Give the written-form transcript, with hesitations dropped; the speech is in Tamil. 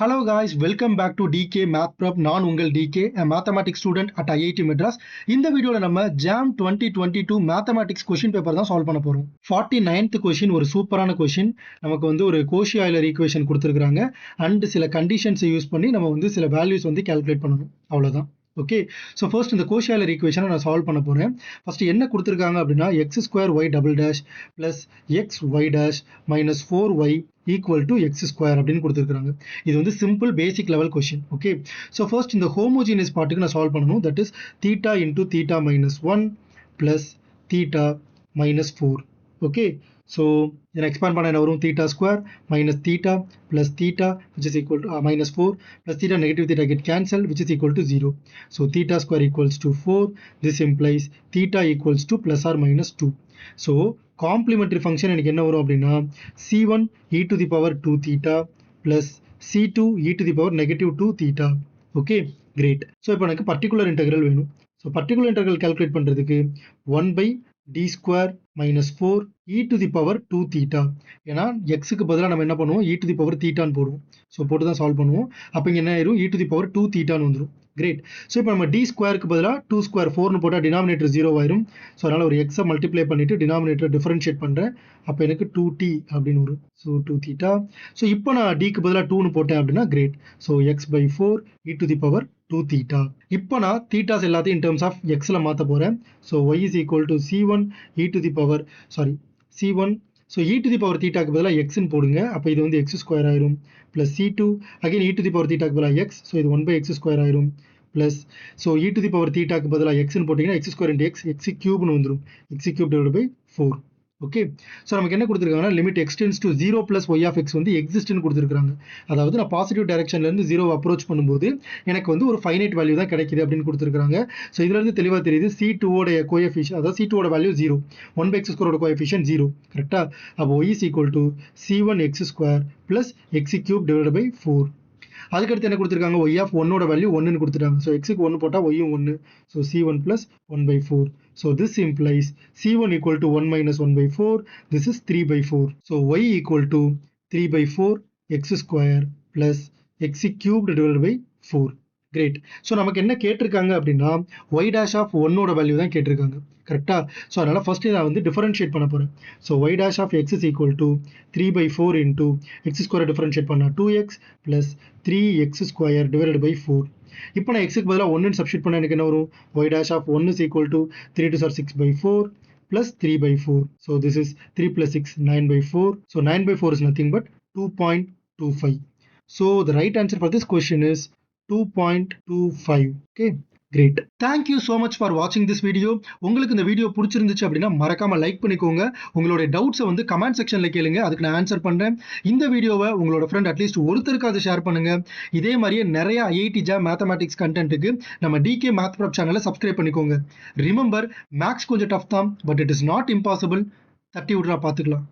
Hello guys, welcome back to DK Math Prep. நான் உங்கள் DK, a mathematics student at IIT Madras. இந்த வீடியோல நம்ம JAM 2022 mathematics question paper தான் சால்வ் பண்ண போறோம். 49th question ஒரு சூப்பரான question. நமக்கு வந்து ஒரு Cauchy-Euler equation கொடுத்திருக்காங்க and சில conditions யூஸ் பண்ணி நம்ம வந்து சில values வந்து calculate பண்ணனும். அவ்வளவுதான். ஓகே, ஸோ ஃபர்ஸ்ட் இந்த Cauchy-Euler equation நான் சால்வ் பண்ண போறேன். ஃபர்ஸ்ட் என்ன கொடுத்திருக்காங்க அப்படின்னா x square y double dash plus X Y dash minus 4y equal to X square அப்படின்னு கொடுத்துருக்காங்க. இது வந்து simple basic level question. Okay, so first இந்த ஹோமோஜினியஸ் பார்ட்டுக்கு நான் சால்வ் பண்ணணும். That is theta into theta minus 1 plus theta minus 4. Okay, so இதை எக்ஸ்பேண்ட் பண்ண என்ன வரும்? Theta square minus theta plus theta which is equal to minus 4 plus theta negative theta get cancelled which is equal to 0. So theta square equals to 4. This implies theta equals to plus or minus 2. So complementary function எனக்கு என்ன வரும் அப்படின்னா c1 e to the power 2 theta plus c2 e to the power negative 2 theta. Okay, great. So இப்போ எனக்கு பர்டிகுலர் இன்டெக்ரல் வேணும். ஸோ பர்டிகுலர் இன்டெக்ரல் கால்குலேட் பண்ணுறதுக்கு 1 by d square minus 4 e to the power 2 theta. ஏன்னா எக்ஸுக்கு பதிலாக நம்ம என்ன பண்ணுவோம்? e to the power thetaன்னு போடுவோம். ஸோ போட்டு தான் சால்வ் பண்ணுவோம். அப்போ இங்கே என்ன ஆயிரும்? e to the power 2 thetaன்னு வந்துடும். கிரேட். ஸோ இப்போ நம்ம டி ஸ்கொயருக்கு பதிலாக 2 ஸ்கொயர் 4னு போட்டால் டினாமினேட்டர் 0 ஆயிரும். ஸோ அதனால் ஒரு எக்ஸை மல்டிப்ளை பண்ணிவிட்டு டினாமினேட்டர் டிஃபரன்ஷியேட் பண்ணுறேன். அப்போ எனக்கு 2t அப்படின்னு வரும். So 2 theta. ஸோ இப்போ நான் டிக்கு பதிலாக 2னு போட்டேன் அப்படின்னா great. So X by 4 e to the power 2 theta. இப்போ நான் தீட்டாஸ் எல்லாத்தையும் in terms of xல மாற்ற போகிறேன். So y is equal to c1 e to the power c1. So e to the power தீட்டாக்கு பதிலாக எக்ஸ்ன்னு போடுங்க. அப்போ இது வந்து எக்ஸ் ஸ்கொயர் ஆயிரும். Plus c2 again e to the power தீட்டாக்கு பதிலாக எக்ஸ். ஸோ இது 1 by எக்ஸ் ஸ்கொயர் ஆயிரும். Plus so e to the power தீட்டாக்கு பதிலாக எக்ஸ்ன்னு போட்டிங்கன்னா எக்ஸ் ஸ்கொயர் இன்ட்டு எக்ஸ் கியூப்னு வந்துடும். X cube divide by 4. Okay, so நமக்கு என்ன கொடுத்துருக்காங்கன்னா limit extends to 0 plus Y of X வந்து எக்ஸிஸ்ட்னு கொடுத்துருக்காங்க. அதாவது நான் பாசிட்டிவ் டைரக்ஷன்லேருந்து 0 அப்ரோச் பண்ணும்போது எனக்கு வந்து ஒரு ஃபைனைட் வேல்யூ தான் கிடைக்குது அப்படின்னு கொடுத்துருக்காங்க. ஸோ இதுலேருந்து தெளிவாக தெரியுது c2 ஓட கோஎஃபிஷியன், அதாவது c2 ஓட வேல்யூ 0, 1 by எக்ஸ் ஸ்கொயரோட கோஎஃபிஷியன் 0. கரெக்டாக? அப்போ y is equal to c1 X square plus X cube divide by 4. அதுக்கடுத்து என்ன கொடுத்துருக்காங்க? ஒய் ஆஃப் ஒன்னோட வேல்யூ 1ன்னு கொடுத்துட்டாங்க. ஸோ எக்ஸுக்கு 1 போட்டால் ஒய்யும் 1. So c1 plus 1 by 4. So this implies c1 equal to 1 minus 1 by 4. This is 3 by 4. So y equal to 3 by 4 x square plus x cubed divided by 4. Great. So நமக்கு என்ன கேட்டிருக்காங்க அப்படின்னா y dash ஆஃப் ஒன்னோட வேல்யூ தான் கேட்டிருக்காங்க. கரெக்டாக? ஸோ அதனால் ஃபஸ்ட்டு நான் வந்து டிஃபரன்ஷியேட் பண்ண போகிறேன். So y dash of x is equal to 3 by 4 into x ஸ்கொயரை டிஃபரன்ஷியேட் பண்ணால் 2x plus 3x square divided by 4. இப்போ நான் எக்ஸுக்கு பதிலாக 1ன்னு சப்ஸ்டிட் பண்ண எனக்கு என்ன வரும்? y dash of 1 is equal to 3 to 6 by 4 plus 3 by 4. So this is 3 plus 6, 9 by 4. So 9 by 4 is nothing but 2.25. So the right answer for this question is 2.25. Okay. Great. Thank you so much for வாட்சிங் திஸ் வீடியோ. உங்களுக்கு இந்த வீடியோ பிடிச்சிருந்துச்சு அப்படின்னா மறக்காம லைக் பண்ணிக்கோங்க. உங்களுடைய டவுட்ஸை வந்து கமெண்ட் செக்ஷனில் கேளுங்க, அதுக்கு நான் ஆன்சர் பண்ணுறேன். இந்த வீடியோவை உங்களோட ஃப்ரெண்ட் அட்லீஸ்ட் ஒருத்தருக்காவது ஷேர் பண்ணுங்க. இதே மாதிரியே நிறைய ஐஐடி ஜாம் மேத்தமேட்டிக்ஸ் கண்டென்ட்டுக்கு நம்ம டிகே மேத் ப்ரெப் சேனலை சப்ஸ்கிரைப் பண்ணிக்கோங்க. ரிமெம்பர், மேக்ஸ் கொஞ்சம் டஃப் தான், but it is not impossible. தட்டி விட்றா பார்த்துக்கலாம்.